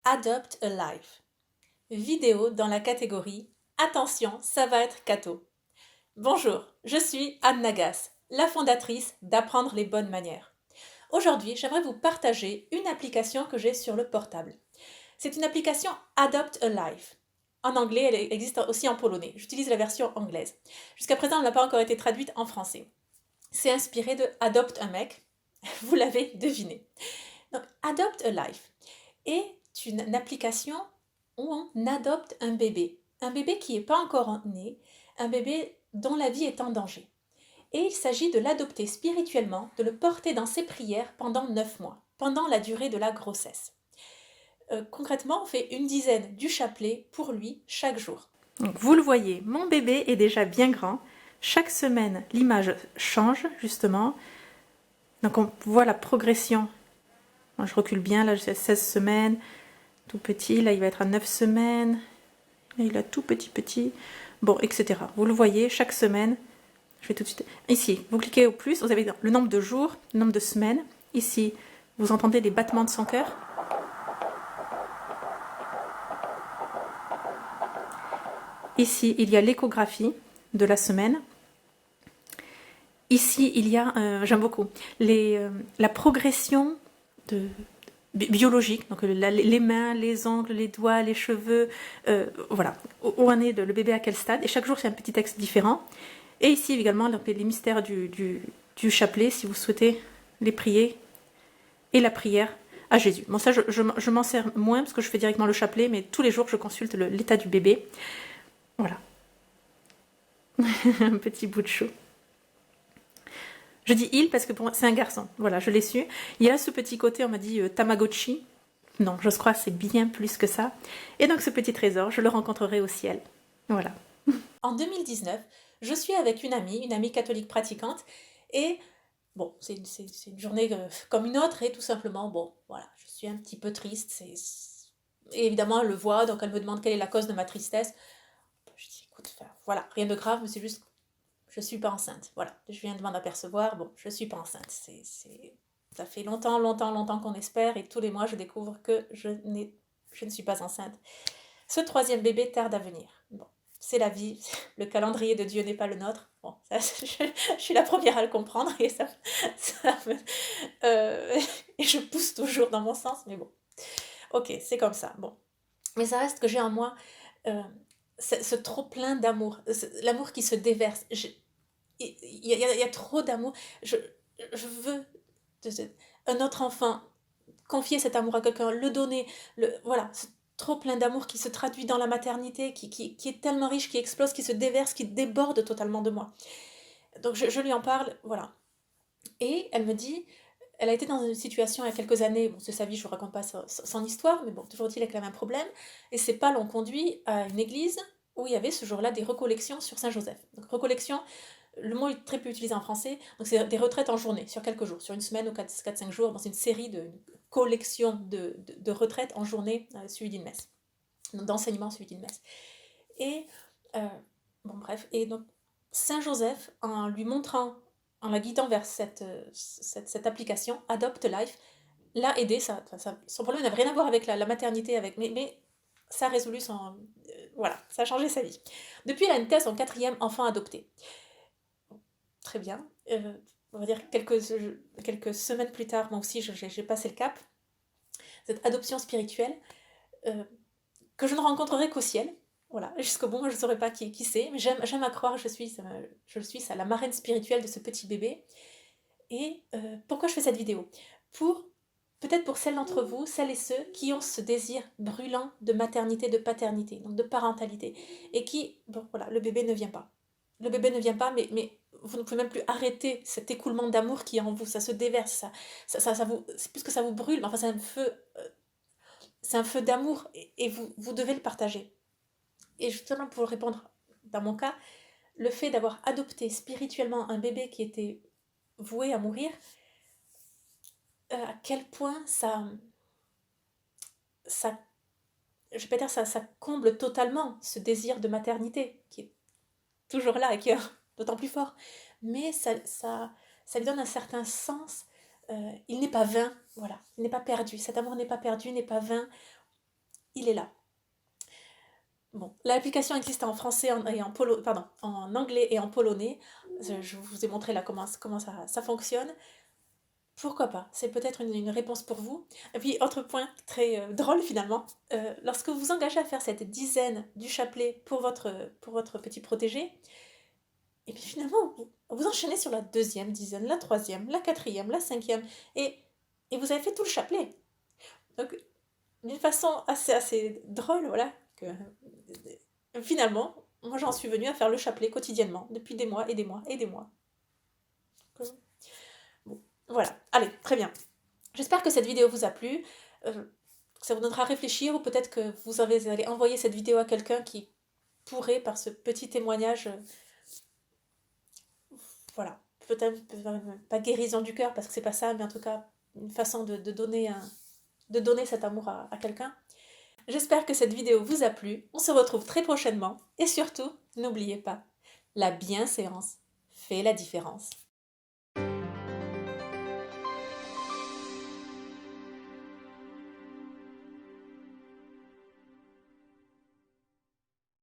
Adopt a Life. Vidéo dans la catégorie Attention, ça va être cato. Bonjour, je suis Anne Nagas, la fondatrice d'Apprendre les bonnes manières. Aujourd'hui, j'aimerais vous partager une application que j'ai sur le portable. C'est une application Adopt a Life. En anglais, elle existe aussi en polonais. J'utilise la version anglaise. Jusqu'à présent, elle n'a pas encore été traduite en français. C'est inspiré de Adopt un mec. Vous l'avez deviné. Donc, Adopt a Life est une application où on adopte un bébé qui n'est pas encore né, un bébé dont la vie est en danger. Et il s'agit de l'adopter spirituellement, de le porter dans ses prières pendant 9 mois, pendant la durée de la grossesse. Concrètement, on fait une dizaine du chapelet pour lui chaque jour. Donc, vous le voyez, mon bébé est déjà bien grand. Chaque semaine, l'image change justement. Donc on voit la progression. Moi, je recule bien, là j'ai 16 semaines, tout petit, là il va être à 9 semaines, là il a tout petit, bon, etc. Vous le voyez, chaque semaine, je vais tout de suite... Ici, vous cliquez au plus, vous avez le nombre de jours, le nombre de semaines. Ici, vous entendez les battements de son cœur. Ici, il y a l'échographie de la semaine. Ici, il y a, j'aime beaucoup, la progression biologique, donc les mains, les ongles, les doigts, les cheveux, voilà, où en est le bébé, à quel stade. Et chaque jour, c'est un petit texte différent. Et ici également, les mystères du chapelet, si vous souhaitez les prier, et la prière à Jésus. Bon, ça, je m'en sers moins parce que je fais directement le chapelet, mais tous les jours, je consulte l'état du bébé. Voilà. Un petit bout de chou. Je dis il parce que pour moi, c'est un garçon. Voilà, je l'ai su. Il y a ce petit côté, on m'a dit Tamagotchi. Non, je crois que c'est bien plus que ça. Et donc, ce petit trésor, je le rencontrerai au ciel. Voilà. En 2019, je suis avec une amie catholique pratiquante, et bon, c'est une journée comme une autre, et tout simplement, bon, voilà, je suis un petit peu triste. Et évidemment, elle le voit, donc elle me demande quelle est la cause de ma tristesse. Je dis, écoute, voilà, rien de grave, mais c'est juste, je suis pas enceinte. Voilà, je viens de m'en apercevoir, bon, je suis pas enceinte. Ça fait longtemps qu'on espère, et tous les mois, je découvre que je ne suis pas enceinte. Ce troisième bébé tarde à venir. Bon, c'est la vie, le calendrier de Dieu n'est pas le nôtre. Bon, ça, je suis la première à le comprendre, et et je pousse toujours dans mon sens, mais bon, ok, c'est comme ça. Bon, mais ça reste que j'ai en moi ce trop plein d'amour, l'amour qui se déverse. Il y a trop d'amour. Je veux un autre enfant, confier cet amour à quelqu'un, le donner, voilà, trop plein d'amour qui se traduit dans la maternité, qui est tellement riche, qui explose, qui se déverse, qui déborde totalement de moi. Donc je lui en parle, voilà. Et elle me dit, elle a été dans une situation il y a quelques années, bon, c'est sa vie, je ne vous raconte pas son histoire, mais bon, toujours est-il qu'elle avait un problème, et ses pas l'ont conduit à une église où il y avait ce jour-là des recollections sur Saint-Joseph. Donc recollection, le mot est très peu utilisé en français, donc c'est des retraites en journée, sur quelques jours, sur une semaine ou 4-5 jours. Bon, c'est une série de collections de retraites en journée suivies d'une messe, d'enseignement suivi d'une messe. Et, bon bref, et donc Saint-Joseph, en lui montrant, en la guidant vers cette application, Adopt Life, l'a aidé. Son problème n'avait rien à voir avec la maternité, mais ça a résolu voilà, ça a changé sa vie. Depuis, elle a une thèse en 4e enfant adopté. Très bien. On va dire quelques semaines plus tard, moi aussi, j'ai passé le cap. Cette adoption spirituelle que je ne rencontrerai qu'au ciel. Voilà, jusqu'au bout, moi je ne saurais pas qui c'est, mais j'aime à croire que je suis ça, la marraine spirituelle de ce petit bébé. Et pourquoi je fais cette vidéo? Peut-être pour celles d'entre vous, celles et ceux qui ont ce désir brûlant de maternité, de paternité, donc de parentalité, et qui, bon voilà, le bébé ne vient pas. Le bébé ne vient pas, mais vous ne pouvez même plus arrêter cet écoulement d'amour qui est en vous, ça se déverse, c'est plus que ça vous brûle, mais enfin c'est un feu d'amour, et vous devez le partager. Et justement, pour répondre, dans mon cas, le fait d'avoir adopté spirituellement un bébé qui était voué à mourir, à quel point ça je vais pas dire ça comble totalement ce désir de maternité qui est toujours là et qui est d'autant plus fort, mais ça lui donne un certain sens. Il n'est pas vain, voilà, il n'est pas perdu, cet amour n'est pas perdu, n'est pas vain. il est là. Bon, l'application existe en français et en anglais et en polonais. Je vous ai montré là comment ça fonctionne. Pourquoi pas? C'est peut-être une réponse pour vous. Et puis, autre point très drôle finalement, lorsque vous vous engagez à faire cette dizaine du chapelet pour votre petit protégé, et puis finalement, vous enchaînez sur la deuxième dizaine, la troisième, la quatrième, la cinquième, et vous avez fait tout le chapelet. Donc, d'une façon assez drôle, voilà, que finalement, moi j'en suis venue à faire le chapelet quotidiennement, depuis des mois et des mois et des mois. Bon, voilà, allez, très bien. J'espère que cette vidéo vous a plu, que ça vous donnera à réfléchir, ou peut-être que allez envoyer cette vidéo à quelqu'un qui pourrait, par ce petit témoignage, voilà, peut-être pas guérison du cœur, parce que c'est pas ça, mais en tout cas, une façon de donner cet amour à quelqu'un. J'espère que cette vidéo vous a plu. On se retrouve très prochainement. Et surtout, n'oubliez pas, la bienséance fait la différence.